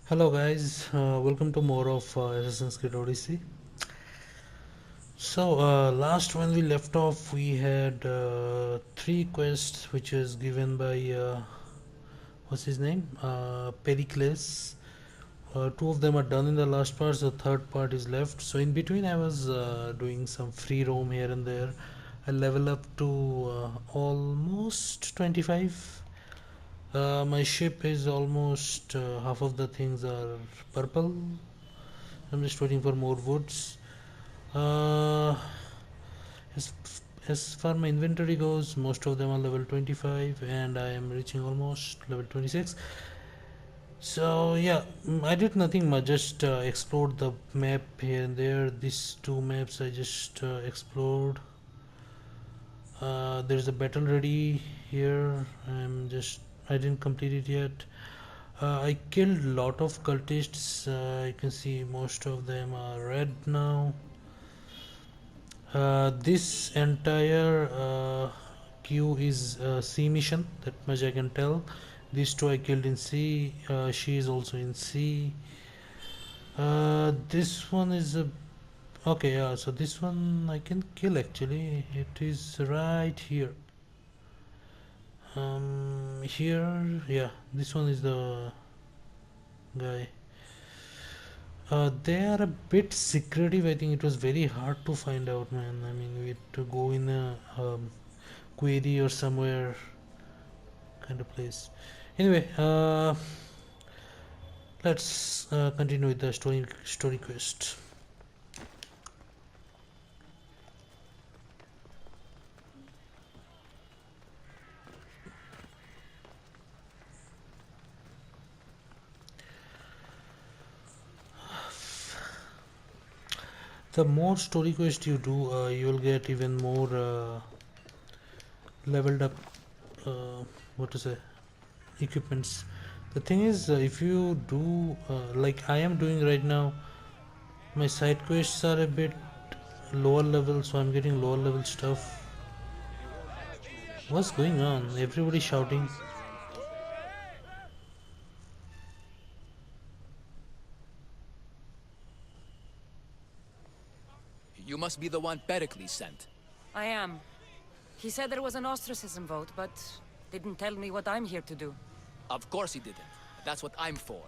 Hello guys, welcome to more of Assassin's Creed Odyssey. Last when we left off, we had three quests which is given by what's his name? Pericles. Two of them are done in the last part, so the third part is left. So in between, I was doing some free roam here and there. I level up to almost 25. My ship is almost half of the things are purple. I'm just waiting for more woods. Uh, as as far my inventory goes, most of them are level 25, and I am reaching almost level 26. So yeah, I did nothing much. Just explored the map here and there. These two maps I just explored. There's a battle ready here. I didn't complete it yet. I killed a lot of cultists. You can see most of them are red now. This entire queue is a C mission, that much I can tell. These two I killed in C. She is also in C. This one is a okay. Yeah, so this one I can kill actually. It is right here. Here, yeah. This one is the guy. They are a bit secretive. I think it was very hard to find out, man. I mean, we had to go in a query or somewhere kind of place. Anyway, let's continue with the story quest. The more story quest you do, you will get even more leveled up. What to say? Equipments. The thing is, if you do like I am doing right now, my side quests are a bit lower level, so I'm getting lower level stuff. What's going on? Everybody shouting. You must be the one Pericles sent. I am. He said there was an ostracism vote, but didn't tell me what I'm here to do. Of course he didn't. That's what I'm for.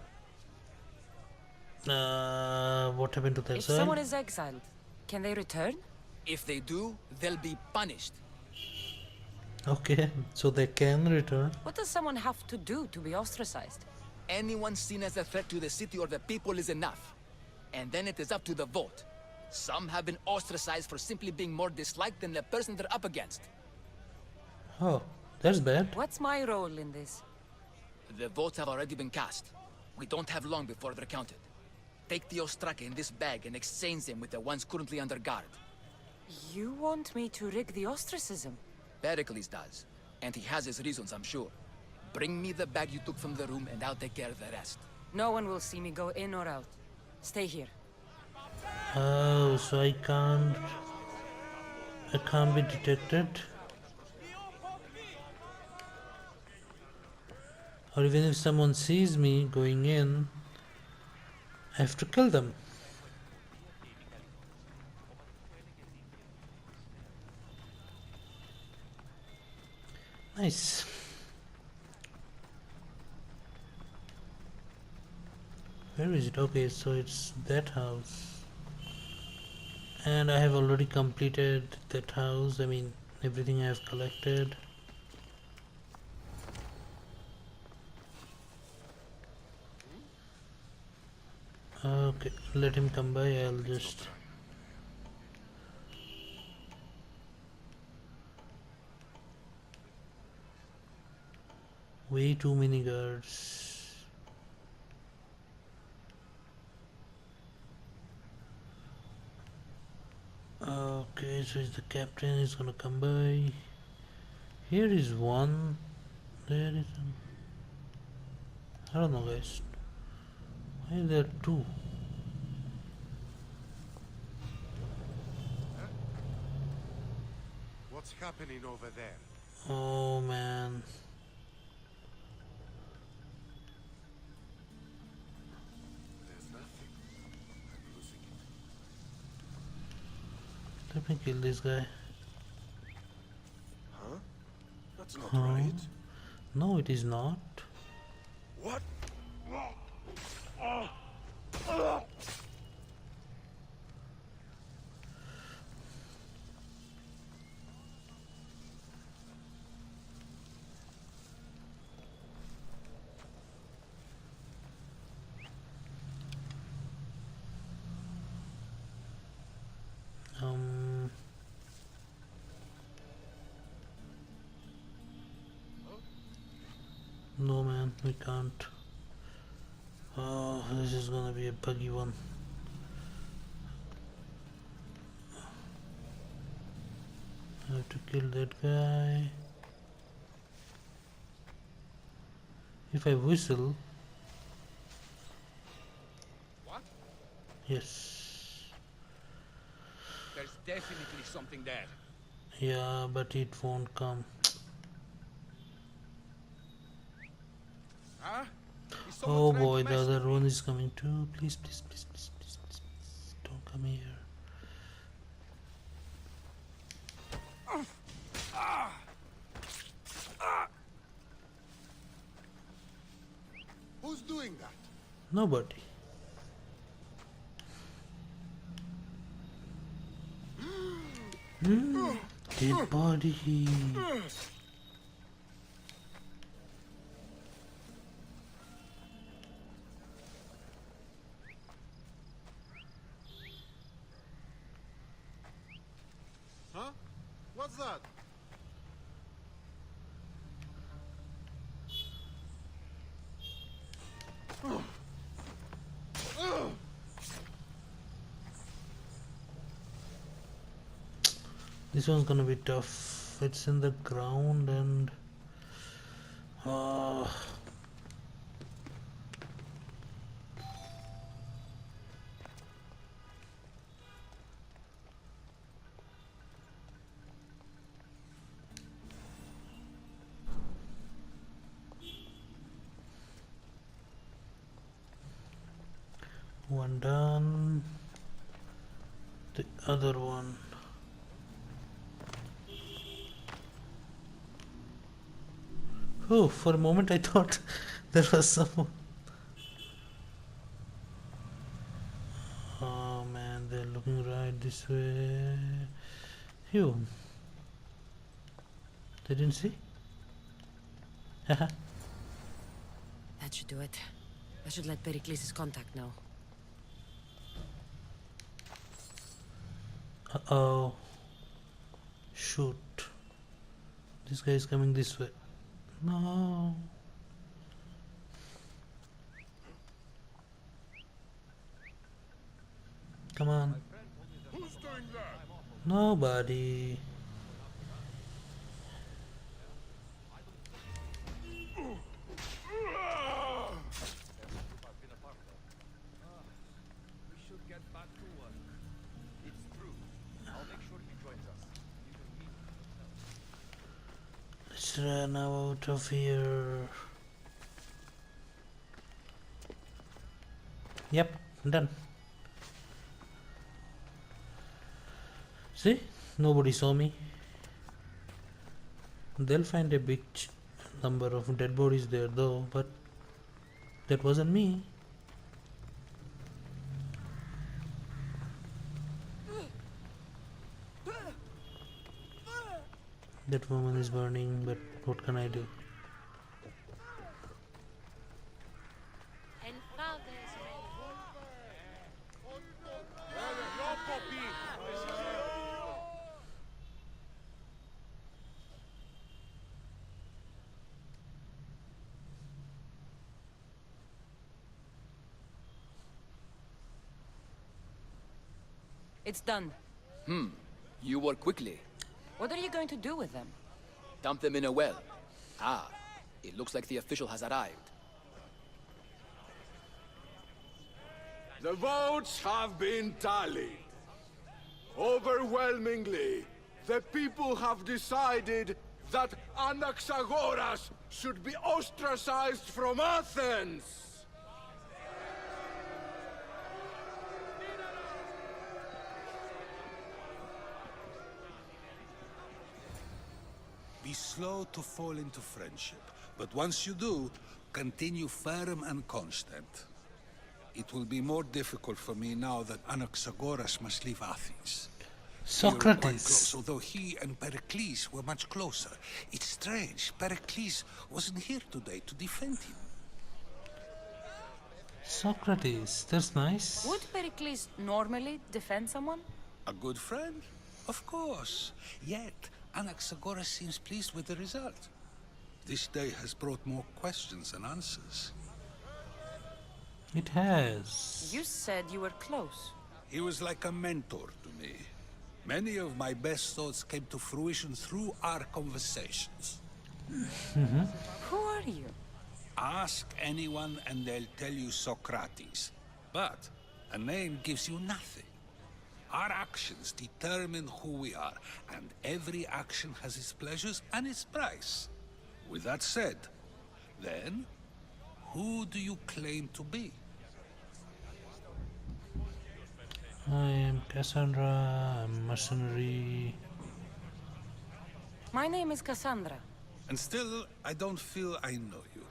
What happened to the If exile? someone is exiled, can they return? If they do, they'll be punished. Okay, so they can return. What does someone have to do to be ostracized? Anyone seen as a threat to the city or the people is enough. And then it is up to the vote. Some have been ostracized for simply being more disliked than the person they're up against. Oh, that's bad. What's my role in this? The votes have already been cast. We don't have long before they're counted. Take the Ostraka in this bag and exchange them with the ones currently under guard. You want me to rig the ostracism? Pericles does. And he has his reasons, I'm sure. Bring me the bag you took from the room and I'll take care of the rest. No one will see me go in or out. Stay here. Oh, so I can't be detected. Or even if someone sees me going in, I have to kill them. Nice. Where is it? Okay, so it's that house. And I have already completed that house. I mean, everything I have collected. Okay, let him come by. I'll just... Way too many guards. Okay, so is the captain is gonna come by. Here is one. There is I don't know, guys. Why is there two? What's happening over there? Oh man. Let me kill this guy. Huh? That's not Huh? right. No, it is not. What? Um. No, man, we can't. Oh, this is gonna be a buggy one. I have to kill that guy. If I whistle. What? Yes. There's definitely something there. Yeah, but it won't come. Huh? Is someone Oh trying to boy, the mess other with me? one is coming too. Please, please, please, please, please, please, please. Don't come here. Who's doing that? Nobody. Dead body. Huh? What's that? This one's gonna be tough. It's in the ground and uh, one done. The other one. Oh, for a moment I thought there was someone. Oh man, they're looking right this way. Phew. They didn't see? Haha. That should do it. I should let Pericles' contact know. Uh-oh. Shoot. This guy is coming this way. No. Come on. Who's doing that? Nobody. We should get back to work. It's true. I'll make sure he joins us. You can meet him. Let's run out of here. Yep, done. See? Nobody saw me. They'll find a big number of dead bodies there though, but that wasn't me. That woman is burning, but what can I do? It's done. You work quickly. What are you going to do with them? Dump them in a well. Ah, it looks like the official has arrived. The votes have been tallied. Overwhelmingly, the people have decided that Anaxagoras should be ostracized from Athens. Be slow to fall into friendship, but once you do, continue firm and constant. It will be more difficult for me now that Anaxagoras must leave Athens. We are quite close, Socrates. although he and Pericles were much closer. It's strange, Pericles wasn't here today to defend him. Socrates. That's nice. Would Pericles normally defend someone? A good friend? Of course. Yet, Anaxagoras seems pleased with the result. This day has brought more questions than answers. It has. You said you were close. He was like a mentor to me. Many of my best thoughts came to fruition through our conversations. Who are you? Ask anyone and they'll tell you Socrates. But a name gives you nothing. Our actions determine who we are, and every action has its pleasures and its price. With that said, then, who do you claim to be? I am Cassandra. I'm mercenary. My name is Cassandra. And still, I don't feel I know you.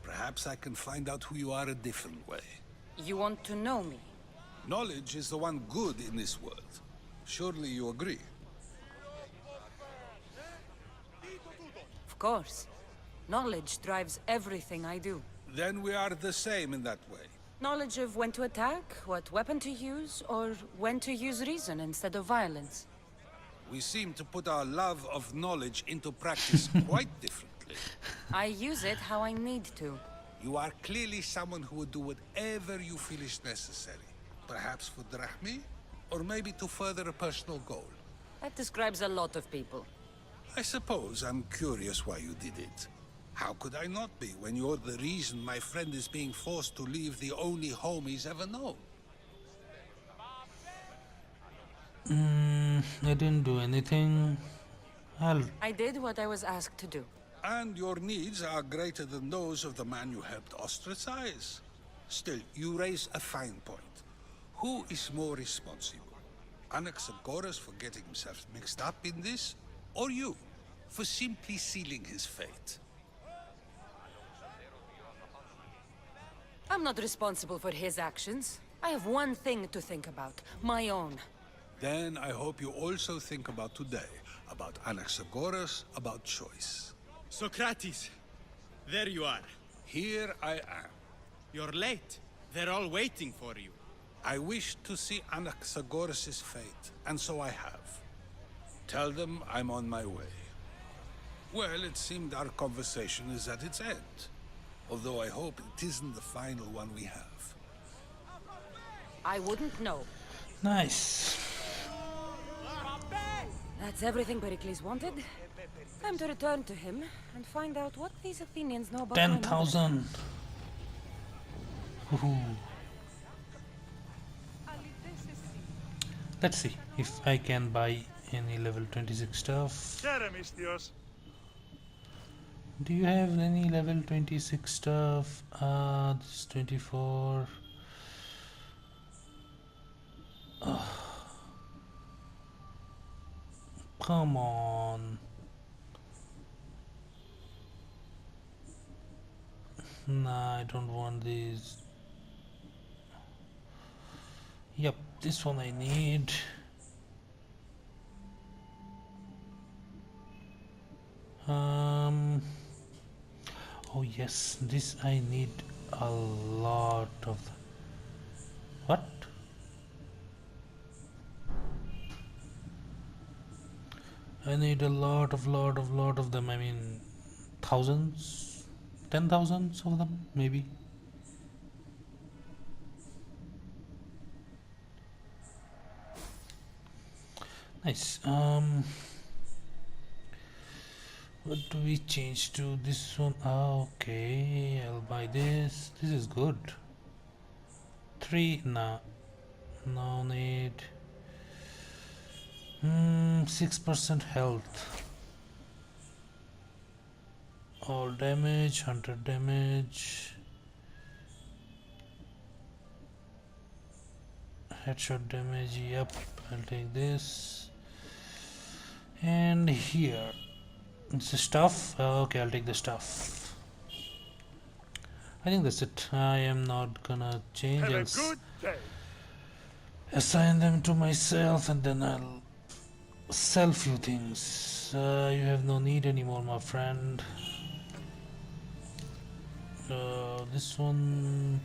Perhaps I can find out who you are a different way. You want to know me? Knowledge is the one good in this world. Surely you agree? Of course. Knowledge drives everything I do. Then we are the same in that way. Knowledge of when to attack, what weapon to use, or when to use reason instead of violence. We seem to put our love of knowledge into practice quite differently. I use it how I need to. You are clearly someone who would do whatever you feel is necessary. Perhaps for drachmi, or maybe to further a personal goal. That describes a lot of people. I suppose I'm curious why you did it. How could I not be when you're the reason my friend is being forced to leave the only home he's ever known? I didn't do anything. I did what I was asked to do. And your needs are greater than those of the man you helped ostracize. Still, you raise a fine point. Who is more responsible? Anaxagoras for getting himself mixed up in this? Or you, for simply sealing his fate? I'm not responsible for his actions. I have one thing to think about, my own. Then I hope you also think about today, about Anaxagoras, about choice. Socrates, there you are. Here I am. You're late. They're all waiting for you. I wish to see Anaxagoras' fate, and so I have. Tell them I'm on my way. Well, it seemed our conversation is at its end. Although I hope it isn't the final one we have. I wouldn't know. Nice. That's everything Pericles wanted. Time to return to him and find out what these Athenians know about my mother. 10,000. Let's see if I can buy any level 26 stuff. Do you have any level 26 stuff? This is 24. Come on. Nah, I don't want these. Yep, this one I need. Oh yes, this I need a lot of. What? I need a lot of them. I mean, thousands, 10,000s of them, maybe. Nice. What do we change to? This one. Okay, I'll buy this. This is good. 3. Nah, no need. 6% health. All damage, 100 damage. Headshot damage. Yep, I'll take this. And here It's the stuff. Okay, I'll take the stuff. I think that's it. I am not gonna change. Have a I'll good day. assign them to myself and then I'll sell few things. You have no need anymore, my friend. This one,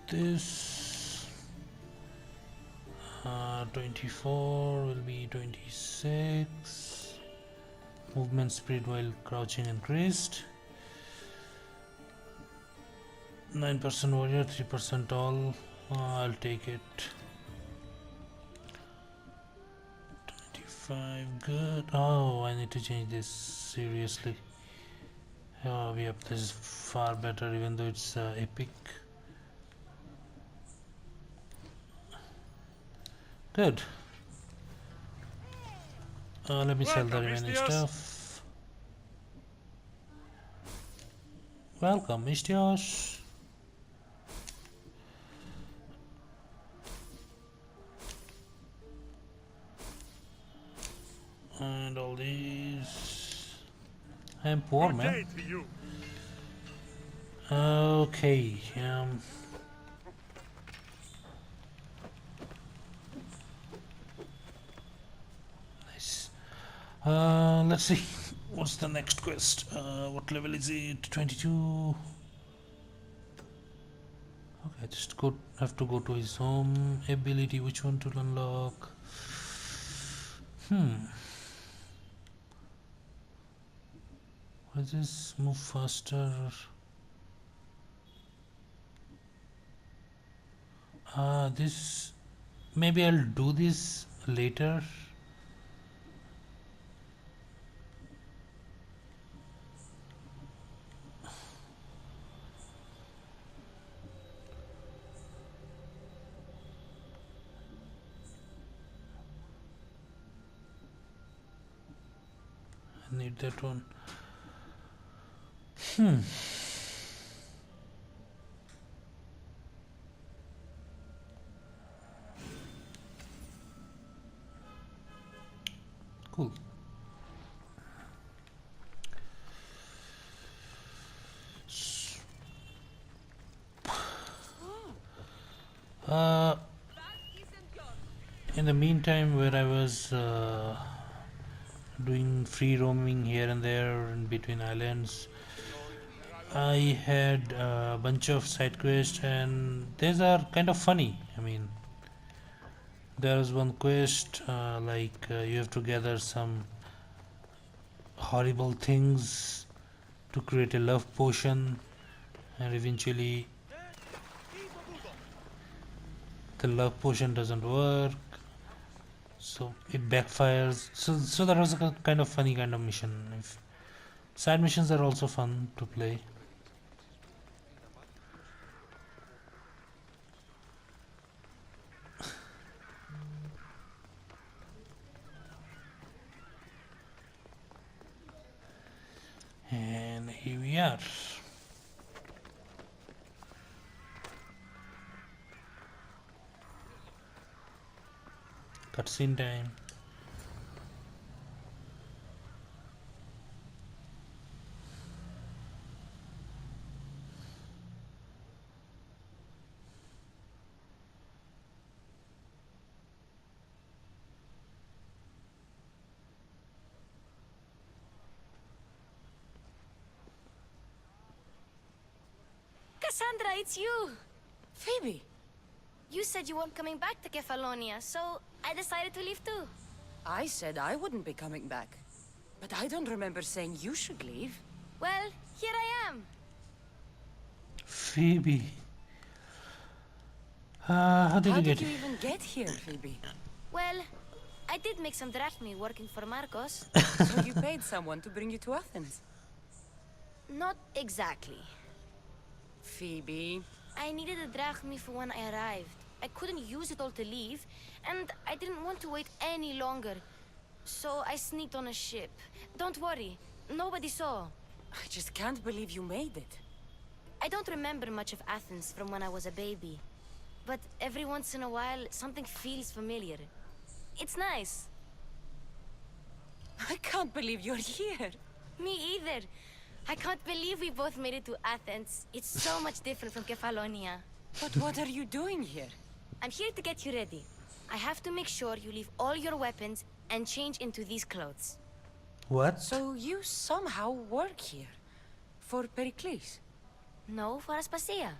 this 24 will be 26. Movement speed while crouching increased. 9% warrior, 3% all. I'll take it. 25, good. Oh, I need to change this seriously. Oh, yep, this is far better, even though it's epic. Good. Let me sell the Welcome, remaining Istios. stuff. Welcome, Istios. And all these. I am poor, Good man. day to you. Okay. Nice. Let's see. What's the next quest? What level is it? 22. Okay, just have to go to his home. Ability, which one to unlock? What is this? Move faster. This. Maybe I'll do this later. I need that one. Cool. In the meantime, where I was doing free roaming here and there in between islands, I had a bunch of side quests, and these are kind of funny. I mean, there's one quest you have to gather some horrible things to create a love potion, and eventually the love potion doesn't work, so it backfires. So that was a kind of funny kind of mission. Side missions are also fun to play. And here we are. Cutscene time. Cassandra, it's you! Phoebe, You said you weren't coming back to Kefalonia, so I decided to leave too. I said I wouldn't be coming back. But I don't remember saying you should leave. Well, here I am. Phoebe. How did How you did get you here? even get here, Phoebe? Well, I did make some drachmi working for Marcos. So you paid someone to bring you to Athens. Not exactly. Phoebe. I needed a drachmi for when I arrived. I couldn't use it all to leave, and I didn't want to wait any longer. So I sneaked on a ship. Don't worry, nobody saw. I just can't believe you made it. I don't remember much of Athens from when I was a baby. But every once in a while, something feels familiar. It's nice. I can't believe you're here. Me either. I can't believe we both made it to Athens. It's so much different from Kefalonia. But what are you doing here? I'm here to get you ready. I have to make sure you leave all your weapons and change into these clothes. What? So you somehow work here. For Pericles? No, for Aspasia.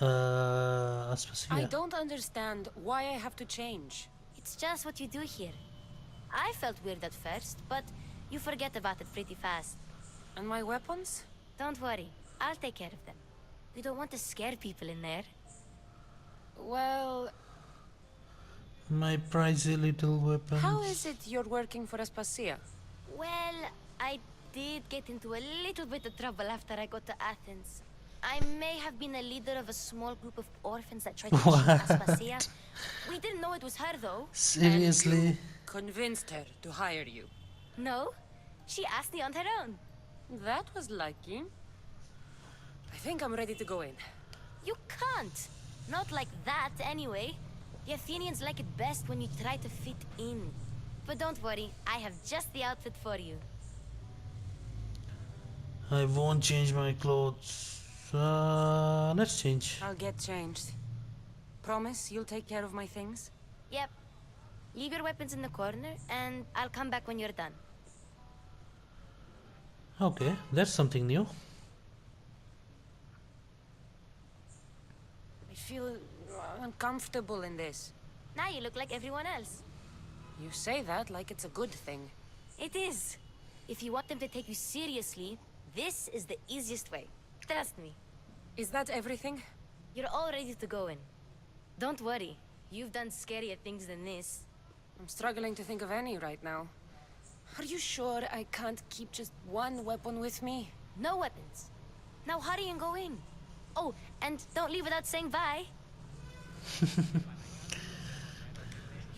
Aspasia. I don't understand why I have to change. It's just what you do here. I felt weird at first, but you forget about it pretty fast. And my weapons? Don't worry, I'll take care of them. We don't want to scare people in there. Well, My pricey little weapons. how is it you're working for Aspasia? Well, I did get into a little bit of trouble after I got to Athens. I may have been a leader of a small group of orphans that tried to cheat Aspasia. We didn't know it was her, though. Seriously? Convinced her to hire you. No, she asked me on her own. That was lucky. I think I'm ready to go in. You can't. Not like that, anyway. The Athenians like it best when you try to fit in. But don't worry, I have just the outfit for you. I won't change my clothes. Let's change. I'll get changed. Promise you'll take care of my things? Yep. Leave your weapons in the corner, and I'll come back when you're done. Okay, that's something new. I feel uncomfortable in this. Now you look like everyone else. You say that like it's a good thing. It is. If you want them to take you seriously, this is the easiest way. Trust me. Is that everything? You're all ready to go in. Don't worry. You've done scarier things than this. I'm struggling to think of any right now. Are you sure I can't keep just one weapon with me? No weapons. Now hurry and go in. Oh, and don't leave without saying bye.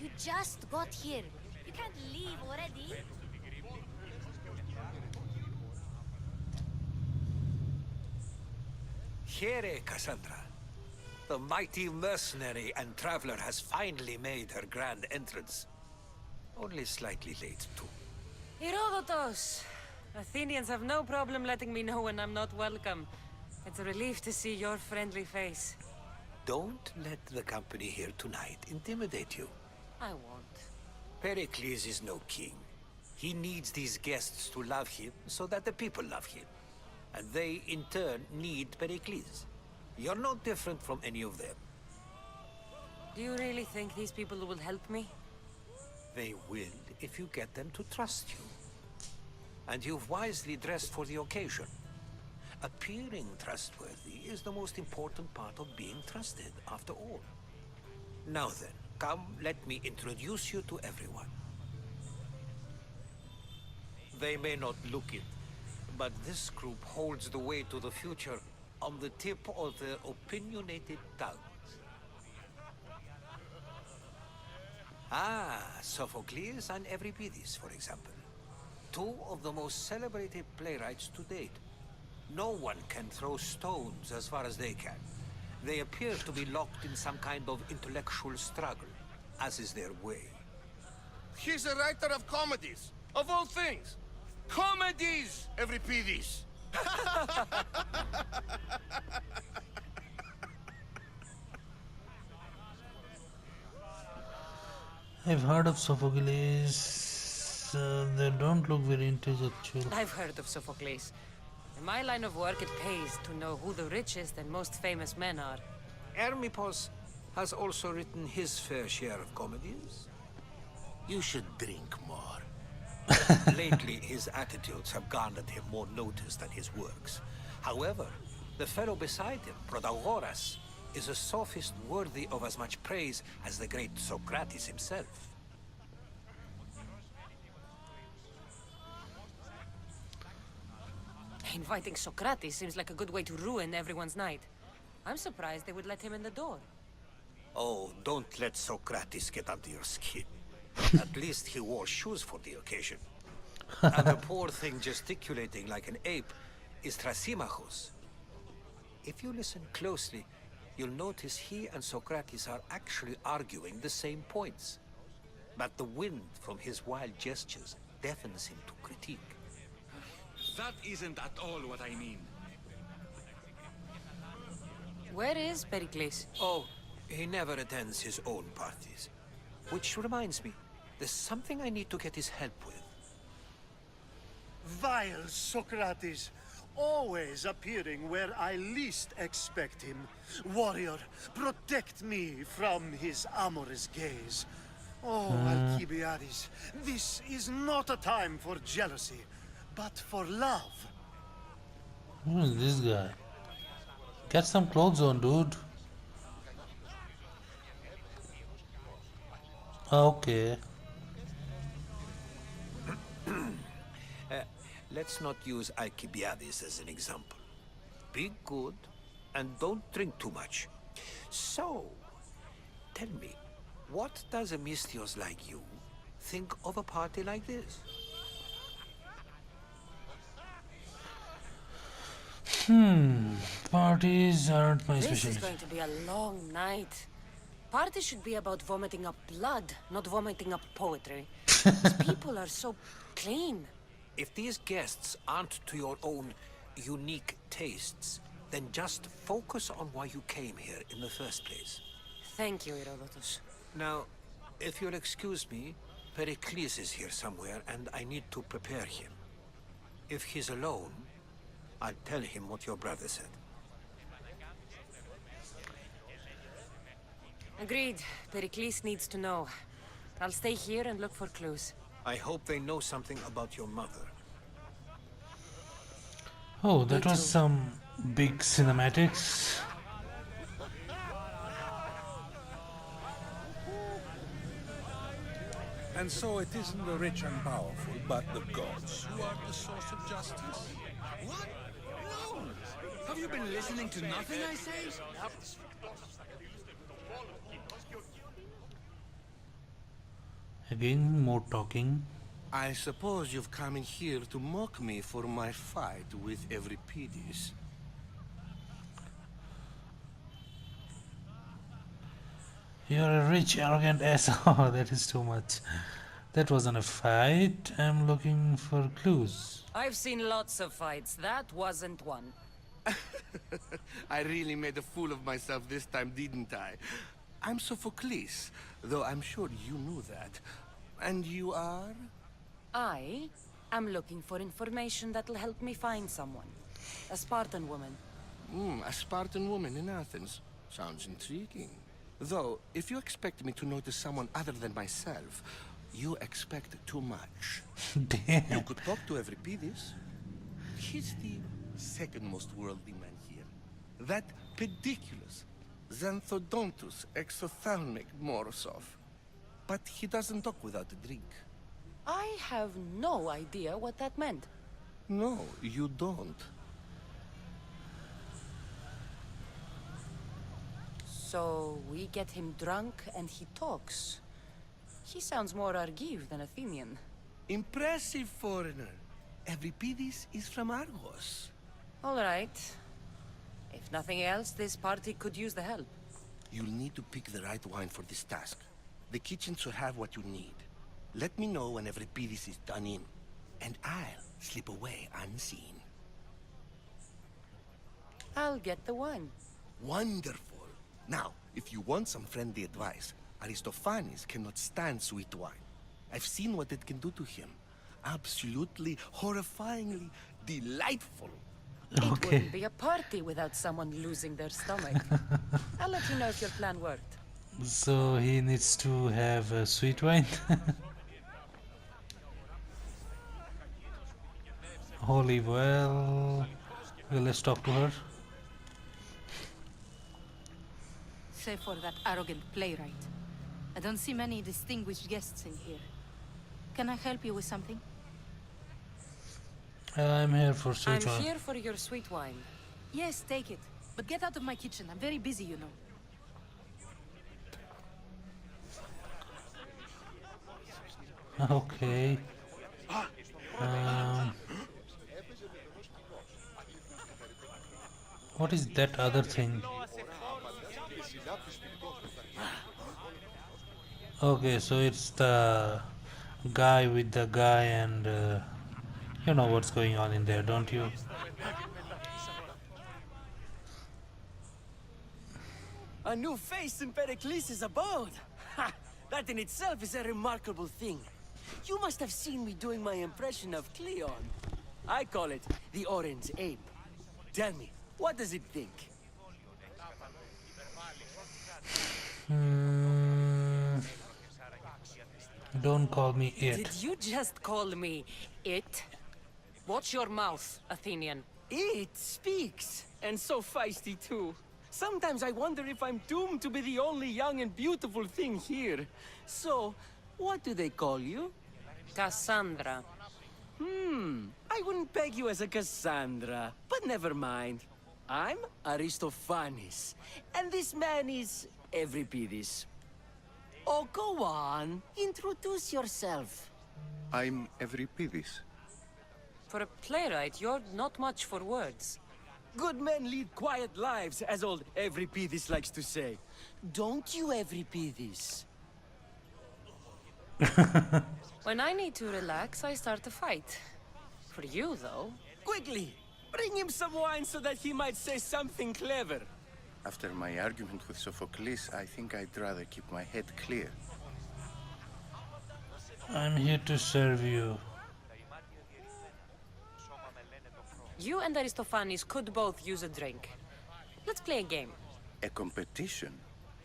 You just got here. You can't leave already. Here, Cassandra. The mighty mercenary and traveler has finally made her grand entrance. Only slightly late, too. Herodotos! Athenians have no problem letting me know when I'm not welcome. It's a relief to see your friendly face. Don't let the company here tonight intimidate you. I won't. Pericles is no king. He needs these guests to love him so that the people love him. And they, in turn, need Pericles. You're no different from any of them. Do you really think these people will help me? They will if you get them to trust you. And you've wisely dressed for the occasion. Appearing trustworthy is the most important part of being trusted, after all. Now then, come, let me introduce you to everyone. They may not look it, but this group holds the way to the future on the tip of their opinionated tongues. Ah, Sophocles and Euripides, for example. Two of the most celebrated playwrights to date. No one can throw stones as far as they can. They appear to be locked in some kind of intellectual struggle, as is their way. He's a writer of comedies, of all things. Comedies, Euripides. I've heard of Sophocles. They don't look very intellectual. I've heard of Sophocles. In my line of work, it pays to know who the richest and most famous men are. Hermippos has also written his fair share of comedies. You should drink more. Lately, his attitudes have garnered him more notice than his works. However, the fellow beside him, Protagoras, is a sophist worthy of as much praise as the great Socrates himself. Inviting Socrates seems like a good way to ruin everyone's night. I'm surprised they would let him in the door. Oh, don't let Socrates get under your skin. At least he wore shoes for the occasion. And the poor thing gesticulating like an ape is Thrasymachus. If you listen closely, you'll notice he and Socrates are actually arguing the same points. but the wind from his wild gestures deafens him to critique. That isn't at all what I mean. Where is Pericles? Oh, he never attends his own parties. Which reminds me, there's something I need to get his help with. Vile Socrates, always appearing where I least expect him. Warrior, protect me from his amorous gaze. Oh, Alcibiades, this is not a time for jealousy, but for love. Who is this guy? Get some clothes on, dude. Okay. Let's not use Alcibiades as an example. Be good, and don't drink too much. So, tell me, what does a Misthios like you think of a party like this? Parties aren't my This specialty. is going to be a long night. Parties should be about vomiting up blood, not vomiting up poetry. These people are so clean. If these guests aren't to your own unique tastes, then just focus on why you came here in the first place. Thank you, Herodotus. Now, if you'll excuse me, Pericles is here somewhere, and I need to prepare him. If he's alone, I'll tell him what your brother said. Agreed. Pericles needs to know. I'll stay here and look for clues. I hope they know something about your mother. Oh, that was some big cinematics. And so it isn't the rich and powerful, but the gods who are the source of justice. What? No! Have you been listening to nothing I say? Again, more talking. I suppose you've come in here to mock me for my fight with Euripides. You're a rich, arrogant ass. Oh, that is too much. That wasn't a fight. I'm looking for clues. I've seen lots of fights. That wasn't one. I really made a fool of myself this time, didn't I? I'm Sophocles, though I'm sure you knew that. And you are? I am looking for information that'll help me find someone. A Spartan woman. A Spartan woman in Athens. Sounds intriguing. Though, if you expect me to notice someone other than myself, you expect too much. Damn. You could talk to Euripides. He's the second most worldly man here. That pediculous Xanthodontus exophthalmic Morosov. But he doesn't talk without a drink. I have no idea what that meant. No, you don't. So we get him drunk and he talks. He sounds more Argive than Athenian. Impressive foreigner. Euripides is from Argos. All right. If nothing else, this party could use the help. You'll need to pick the right wine for this task. The kitchen should have what you need. Let me know when Euripides is done in, and I'll slip away unseen. I'll get the wine. Wonderful. Now, if you want some friendly advice, Aristophanes cannot stand sweet wine. I've seen what it can do to him. Absolutely, horrifyingly delightful. It wouldn't be a party without someone losing their stomach. I'll let you know if your plan worked. So he needs to have a sweet wine. Holy well. Okay, let's talk to her. Save for that arrogant playwright. I don't see many distinguished guests in here. Can I help you with something? I'm here for sweet I'm wine. here for your sweet wine. Yes, take it. But get out of my kitchen. I'm very busy, you know. Okay. What is that other thing? Okay, so it's the guy with the guy, and you know what's going on in there, don't you? A new face in Pericles' abode! Ha! That in itself is a remarkable thing. You must have seen me doing my impression of Cleon. I call it the Orange Ape. Tell me, what does it think? Don't call me it. Did you just call me it? Watch your mouth, Athenian. It speaks, and so feisty too. Sometimes I wonder if I'm doomed to be the only young and beautiful thing here. So, what do they call you? Cassandra. I wouldn't peg you as a Cassandra, but never mind. I'm Aristophanes, and this man is Euripides. Oh, go on. Introduce yourself. I'm Euripides. For a playwright, you're not much for words. Good men lead quiet lives, as old Euripides likes to say. Don't you, Euripides? When I need to relax, I start a fight. For you, though. Quickly! Bring him some wine so that he might say something clever. After my argument with Sophocles, I think I'd rather keep my head clear. I'm here to serve you. You and Aristophanes could both use a drink. Let's play a game. A competition?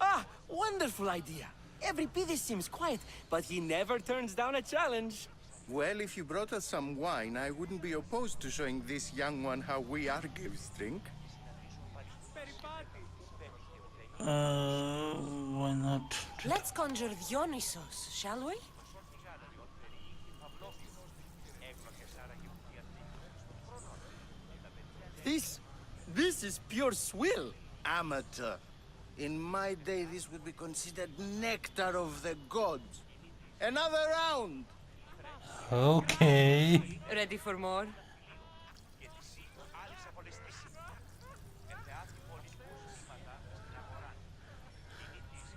Ah, wonderful idea. Euripides seems quiet, but he never turns down a challenge. Well, if you brought us some wine, I wouldn't be opposed to showing this young one how we Argives drink. Why not? Let's conjure Dionysos, shall we? This is pure swill. Amateur. In my day, this would be considered nectar of the gods. Another round! Okay. Ready for more?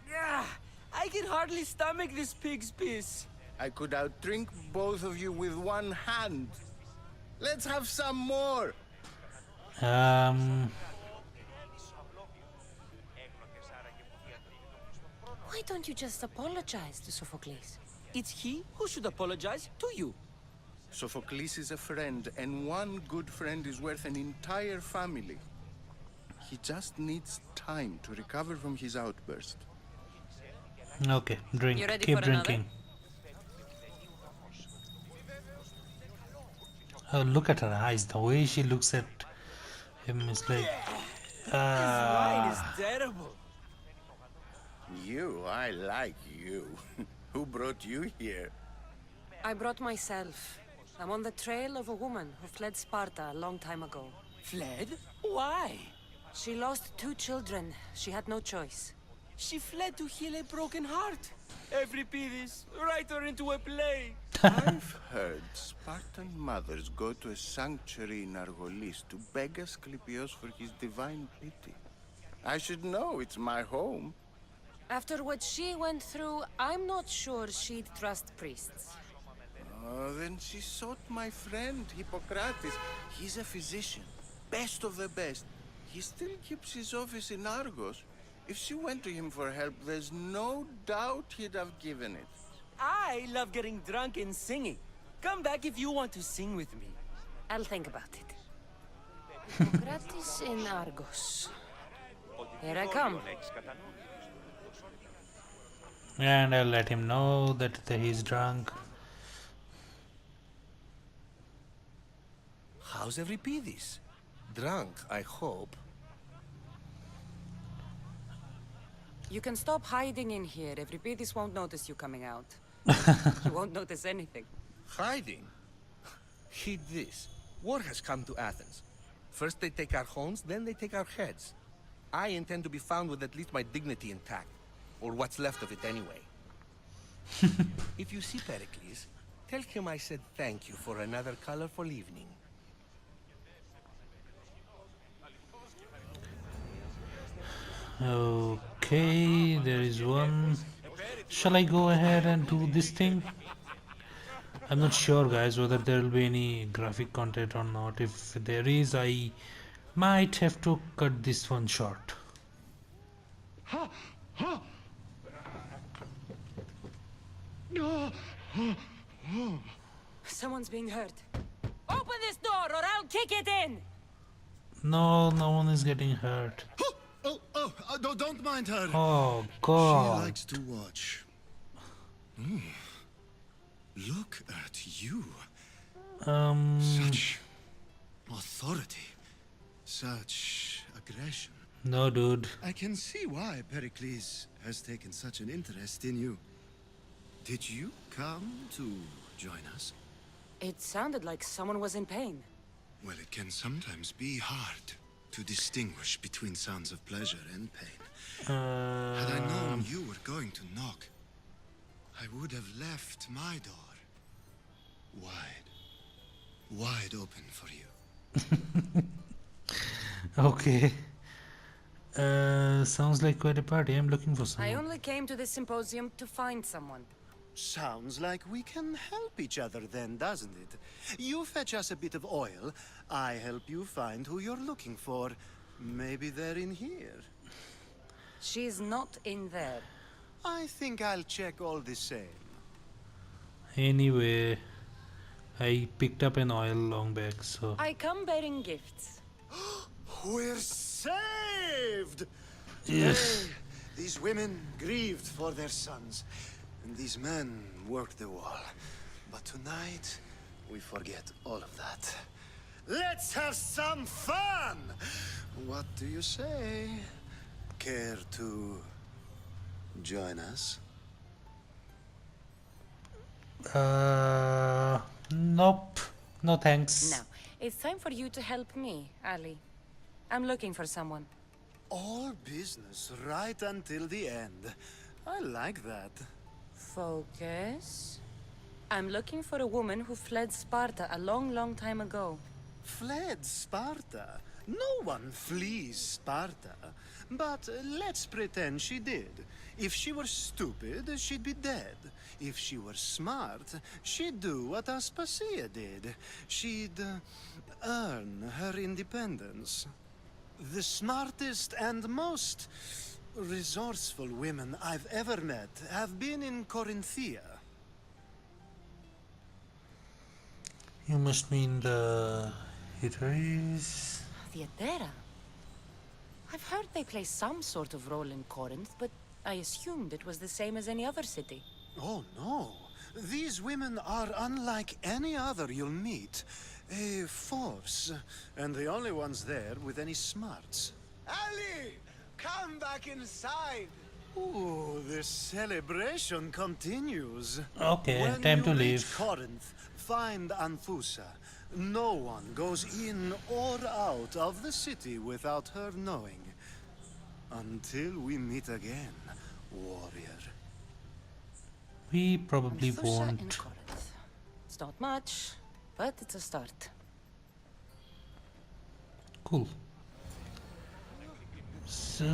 Yeah, I can hardly stomach this pig's piss. I could outdrink both of you with one hand. Let's have some more! Why don't you just apologize to Sophocles? It's he who should apologize to you. Sophocles is a friend, and one good friend is worth an entire family. He just needs time to recover from his outburst. Okay, drink. You ready Keep for another? drinking. Oh, look at her eyes. The way she looks at him is like... This wine is terrible. You, I like you. Who brought you here? I brought myself. I'm on the trail of a woman who fled Sparta a long time ago. Fled? Why? She lost 2 children. She had no choice. She fled to heal a broken heart. Euripides, write her into a play. I've heard Spartan mothers go to a sanctuary in Argolis to beg Asclepios for his divine pity. I should know, it's my home. After what she went through, I'm not sure she'd trust priests. Oh, then she sought my friend, Hippocrates. He's a physician, best of the best. He still keeps his office in Argos. If she went to him for help, there's no doubt he'd have given it. I love getting drunk and singing. Come back if you want to sing with me. I'll think about it. Hippocrates in Argos. Here I come. And I'll let him know that he's drunk. How's Euripides? Drunk, I hope. You can stop hiding in here. Euripides won't notice you coming out. He won't notice anything. Hiding? Heed this. War has come to Athens. First they take our homes, then they take our heads. I intend to be found with at least my dignity intact. Or what's left of it anyway. If you see Pericles, tell him I said thank you for another colorful evening. Okay, there is one Shall I go ahead and do this thing? I'm not sure, guys, whether there will be any graphic content or not. If there is, I might have to cut this one short. Someone's being hurt. Open this door or I'll kick it in! No, no one is getting hurt. Don't mind her. Oh, She God. likes to watch. Ooh. Look at you. Such authority. Such aggression. No, dude. I can see why Pericles has taken such an interest in you. Did you come to join us? It sounded like someone was in pain. Well, it can sometimes be hard to distinguish between sounds of pleasure and pain. Had I known you were going to knock, I would have left my door wide open for you. Okay. Sounds like quite a party. I'm looking for I someone. only came to this symposium to find someone. Sounds like we can help each other then, doesn't it? You fetch us a bit of oil, I help you find who you're looking for. Maybe they're in here. She's not in there. I think I'll check all the same. Anyway, I picked up an oil long back, so... I come bearing gifts. We're saved! Yes. Today, these women grieved for their sons, and these men worked the wall. But tonight, we forget all of that. Let's have some fun! What do you say? Care to join us? Nope. No thanks. Now, it's time for you to help me, Ali. I'm looking for someone. All business right until the end. I like that. Focus. I'm looking for a woman who fled Sparta a long, long time ago. Fled Sparta? No one flees Sparta. But let's pretend she did. If she were stupid, she'd be dead. If she were smart, she'd do what Aspasia did. She'd earn her independence. The smartest and most resourceful women I've ever met have been in Corinthia. You must mean the Hitteries. Theatera? I've heard they play some sort of role in Corinth, but I assumed it was the same as any other city. Oh, no. These women are unlike any other you'll meet. A force, and the only ones there with any smarts. Ali! Come back inside! Ooh, the celebration continues. Okay, When time you to reach leave. Corinth, find Anfusa. No one goes in or out of the city without her knowing. Until we meet again, warrior. We probably Anfusa in won't. Corinth. It's not much, but it's a start. Cool. So...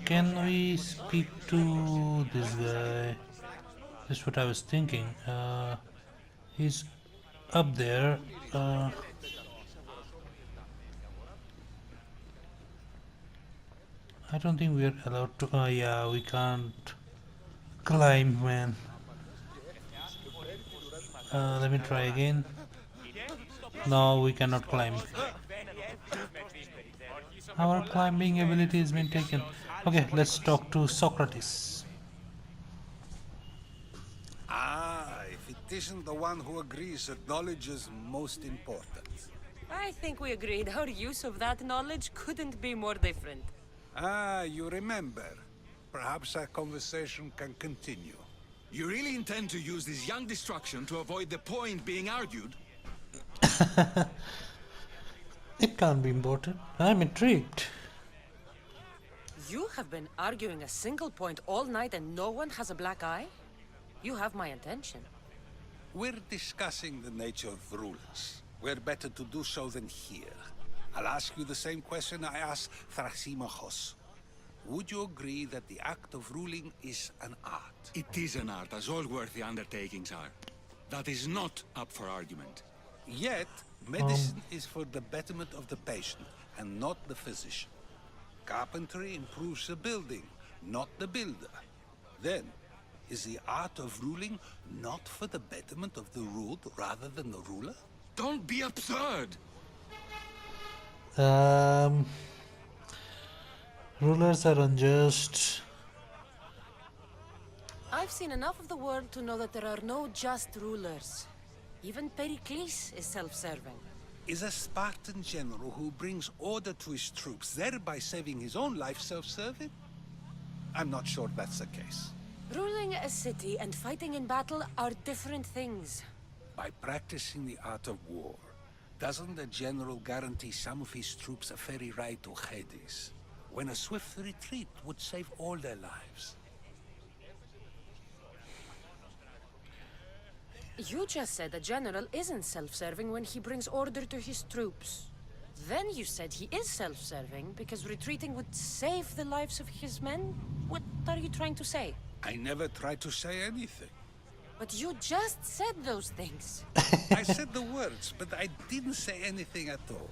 Can we speak to this guy? That's what I was thinking. He's up there. I don't think we are allowed to. Yeah, we can't climb, man. Let me try again. No, we cannot climb. Our climbing ability has been taken. Okay, let's talk to Socrates. If it isn't the one who agrees that knowledge is most important. I think we agreed our use of that knowledge couldn't be more different. You remember. Perhaps our conversation can continue. You really intend to use this young destruction to avoid the point being argued? It can't be important. I'm intrigued. You have been arguing a single point all night and no one has a black eye? You have my attention. We're discussing the nature of rules. Where better to do so than here? I'll ask you the same question I asked Thrasymachos. would you agree that the act of ruling is an art? It is an art, as all worthy undertakings are. That is not up for argument. Yet, medicine is for the betterment of the patient, and not the physician. Carpentry improves the building, not the builder. Then, is the art of ruling not for the betterment of the ruled rather than the ruler? Don't be absurd! Rulers are unjust. I've seen enough of the world to know that there are no just rulers. Even Pericles is self-serving. Is a Spartan general who brings order to his troops, thereby saving his own life, self-serving? I'm not sure that's the case. Ruling a city and fighting in battle are different things. By practicing the art of war, doesn't the general guarantee some of his troops a ferry ride to Hades, when a swift retreat would save all their lives? You just said a general isn't self-serving when he brings order to his troops. Then you said he is self-serving because retreating would save the lives of his men? What are you trying to say? I never tried to say anything. But you just said those things. I said the words, but I didn't say anything at all.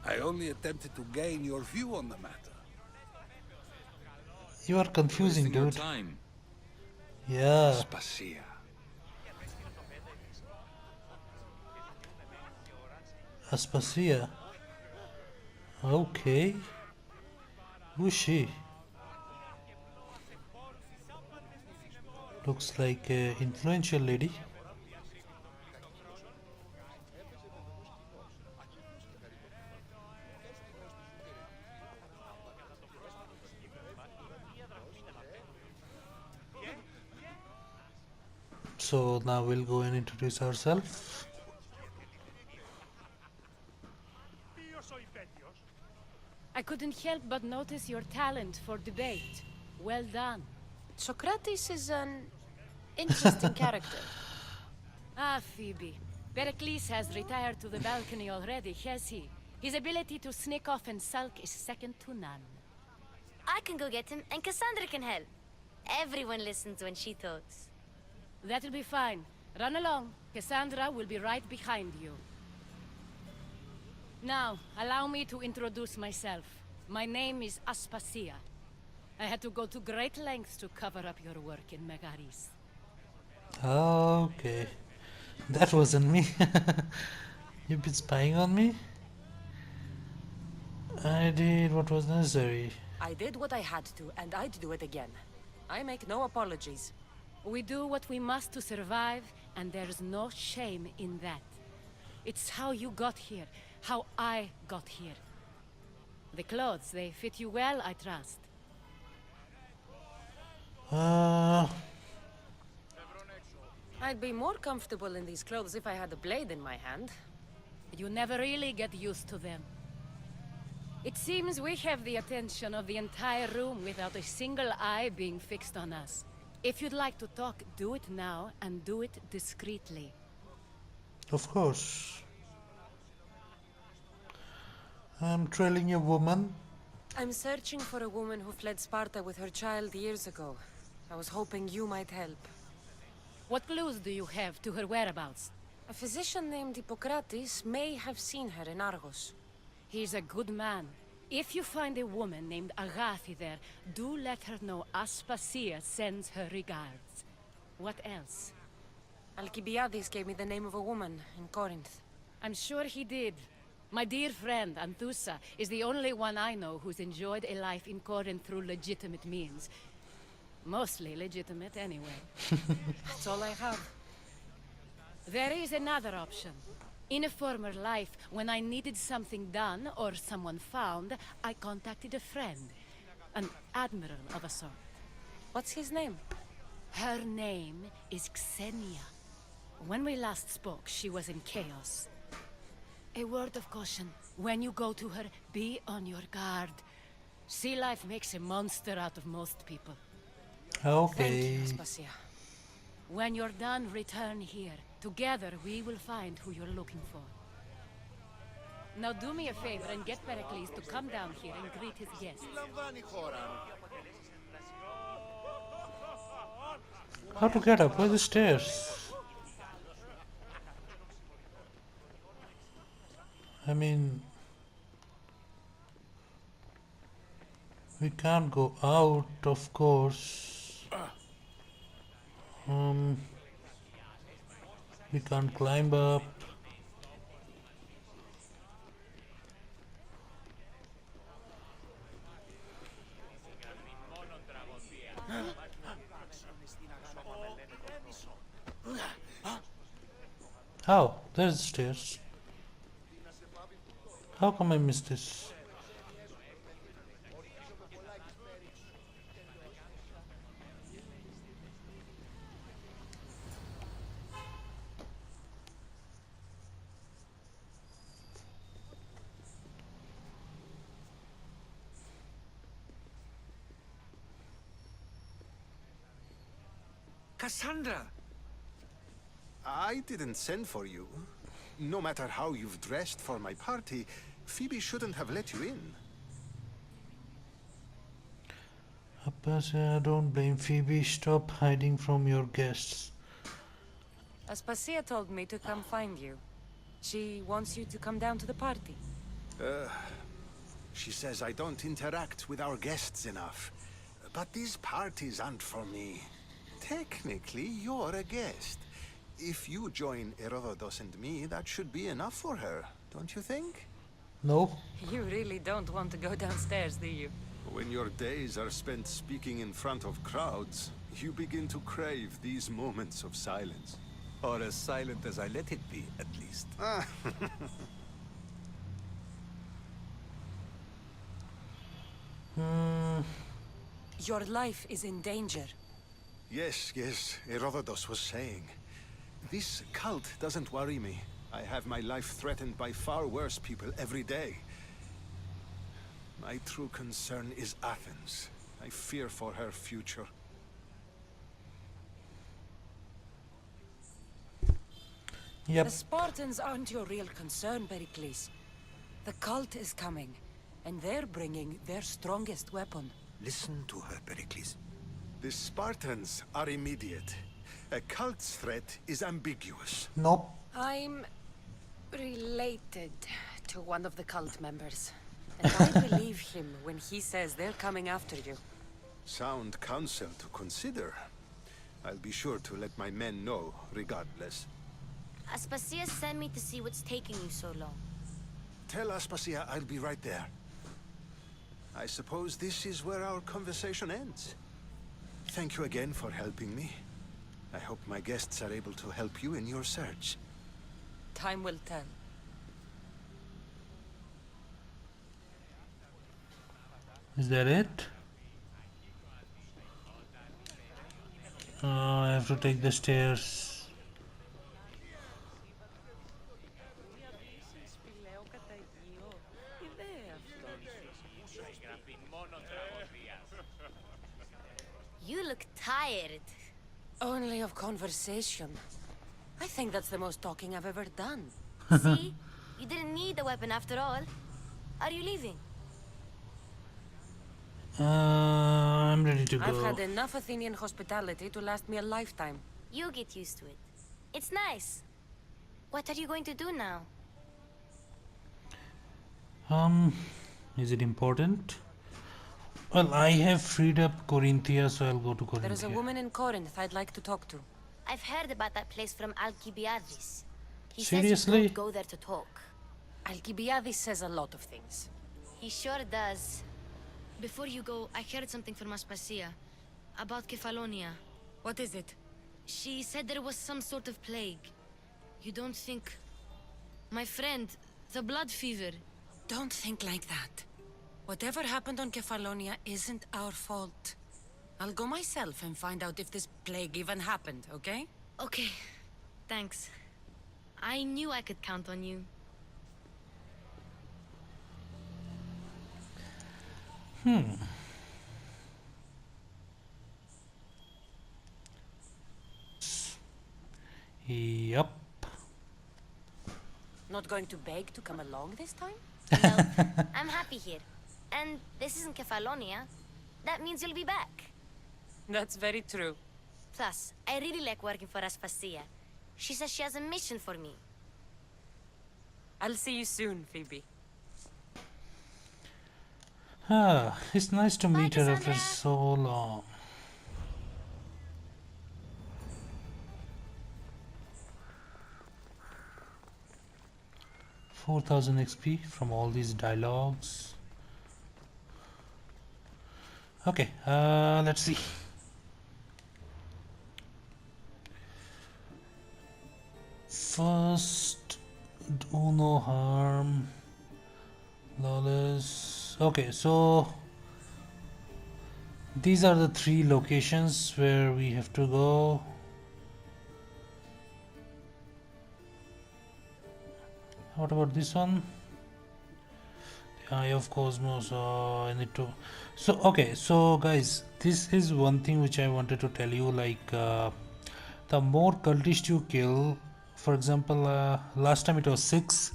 I only attempted to gain your view on the matter. You are confusing, Your dude. time. Yeah. Aspasia. Aspasia. Okay. Who's she? Looks like an influential lady. So now we'll go and introduce ourselves. I couldn't help but notice your talent for debate. Well done. Socrates is an interesting character. Ah, Phoebe. Pericles has retired to the balcony already, has he? His ability to sneak off and sulk is second to none. I can go get him, and Cassandra can help. Everyone listens when she talks. That'll be fine. Run along. Cassandra will be right behind you. Now, allow me to introduce myself. My name is Aspasia. I had to go to great lengths to cover up your work in Megaris. Okay. That wasn't me. You've been spying on me? I did what was necessary. I did what I had to, and I'd do it again. I make no apologies. We do what we must to survive, and there's no shame in that. It's how you got here, how I got here. The clothes, they fit you well, I trust. I'd be more comfortable in these clothes if I had a blade in my hand. You never really get used to them. It seems we have the attention of the entire room without a single eye being fixed on us. If you'd like to talk, do it now, and do it discreetly. Of course. I'm trailing a woman. I'm searching for a woman who fled Sparta with her child years ago. I was hoping you might help. What clues do you have to her whereabouts? A physician named Hippocrates may have seen her in Argos. He's a good man. If you find a woman named Agathi there, do let her know Aspasia sends her regards. What else? Alcibiades gave me the name of a woman in Corinth. I'm sure he did. My dear friend, Anthusa, is the only one I know who's enjoyed a life in Corinth through legitimate means. Mostly legitimate, anyway. That's all I have. There is another option. In a former life, when I needed something done or someone found, I contacted a friend. An admiral of a sort. What's his name? Her name is Xenia. When we last spoke, she was in chaos. A word of caution. When you go to her, be on your guard. Sea life makes a monster out of most people. Okay. Thank you, Aspasia. When you're done, return here. Together, we will find who you're looking for. Now do me a favor and get Pericles to come down here and greet his guests. How to get up? Where are the stairs? I mean, we can't go out, of course. We can't climb up. How? There's the stairs. How come I missed this? Cassandra! I didn't send for you. No matter how you've dressed for my party, Phoebe shouldn't have let you in. Aspasia, don't blame Phoebe. Stop hiding from your guests. Aspasia told me to come find you. She wants you to come down to the party. She says I don't interact with our guests enough. But these parties aren't for me. Technically, you're a guest. If you join Herodotus and me, that should be enough for her, don't you think? No. You really don't want to go downstairs, do you? When your days are spent speaking in front of crowds, you begin to crave these moments of silence. Or as silent as I let it be, at least. Your life is in danger. Yes, Herodotus was saying. This cult doesn't worry me. I have my life threatened by far worse people every day. My true concern is Athens. I fear for her future. Yep. The Spartans aren't your real concern, Pericles. The cult is coming, and they're bringing their strongest weapon. Listen to her, Pericles. The Spartans are immediate. A cult's threat is ambiguous. Nope. I'm related to one of the cult members. And I believe him when he says they're coming after you. Sound counsel to consider. I'll be sure to let my men know, regardless. Aspasia sent me to see what's taking you so long. Tell Aspasia I'll be right there. I suppose this is where our conversation ends. Thank you again for helping me. I hope my guests are able to help you in your search. Time will tell. Is that it? I have to take the stairs. You look tired. Only of conversation. I think that's the most talking I've ever done. See? You didn't need the weapon after all. Are you leaving? I'm ready to go. I've had enough Athenian hospitality to last me a lifetime. You get used to it. It's nice. What are you going to do now? Is it important? Well, I have freed up Corinthia, so I'll go to Corinthia. There is a woman in Corinth I'd like to talk to. I've heard about that place from Alcibiades. He Seriously? says you don't go there to talk. Alcibiades says a lot of things. He sure does. Before you go, I heard something from Aspasia about Kefalonia. What is it? She said there was some sort of plague. You don't think... My friend, the blood fever. Don't think like that. Whatever happened on Kefalonia isn't our fault. I'll go myself and find out if this plague even happened, okay? Okay. Thanks. I knew I could count on you. Yup. Not going to beg to come along this time? No, I'm happy here. And this isn't Kefalonia. That means you'll be back. That's very true. Plus, I really like working for Aspasia. She says she has a mission for me. I'll see you soon, Phoebe. It's nice to meet her after so long. $4,000 XP from all these dialogues. Okay, let's see. First, do no harm. Lawless. Okay, so these are the 3 locations where we have to go. What about this one? The Eye of Cosmos. I need to. So okay, so guys, this is one thing which I wanted to tell you. Like, the more cultists you kill, for example, last time it was 6,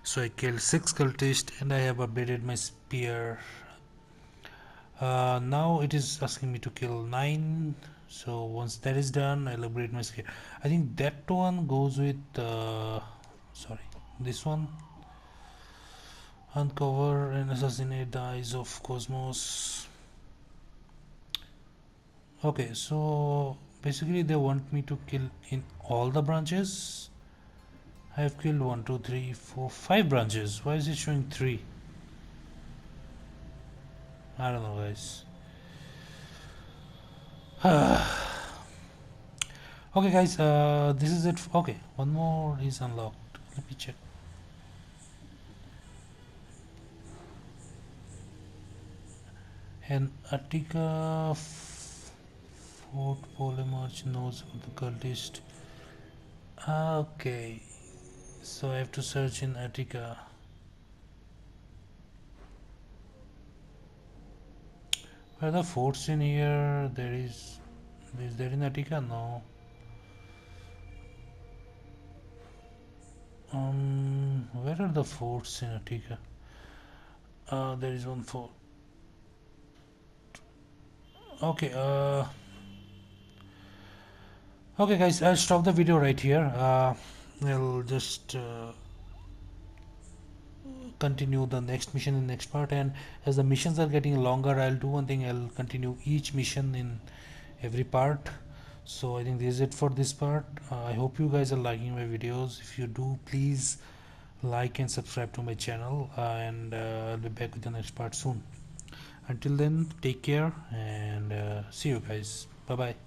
so I killed 6 cultists and I have updated my spear. Now it is asking me to kill 9, so once that is done, I'll upgrade my spear. I think that one goes with sorry, this one. Uncover and assassinate the Eyes of Cosmos. Okay, so basically they want me to kill in all the branches. I have killed 1, 2, 3, 4, 5 branches. Why is it showing 3? I don't know, guys. Okay, guys, this is it. Okay, one more is unlocked. Let me check. An Attica Fort Polemarch knows of the cultist. Okay, so I have to search in Attica. Where are the forts in here? Is there in Attica? No. Where are the forts in Attica? There is one fort. Okay, okay guys, I'll stop the video right here. I'll just continue the next mission in the next part, and as the missions are getting longer, I'll do one thing. I'll continue each mission in every part. So I think this is it for this part. I hope you guys are liking my videos. If you do, please like and subscribe to my channel, and I'll be back with the next part soon. Until then, take care and see you guys. Bye bye.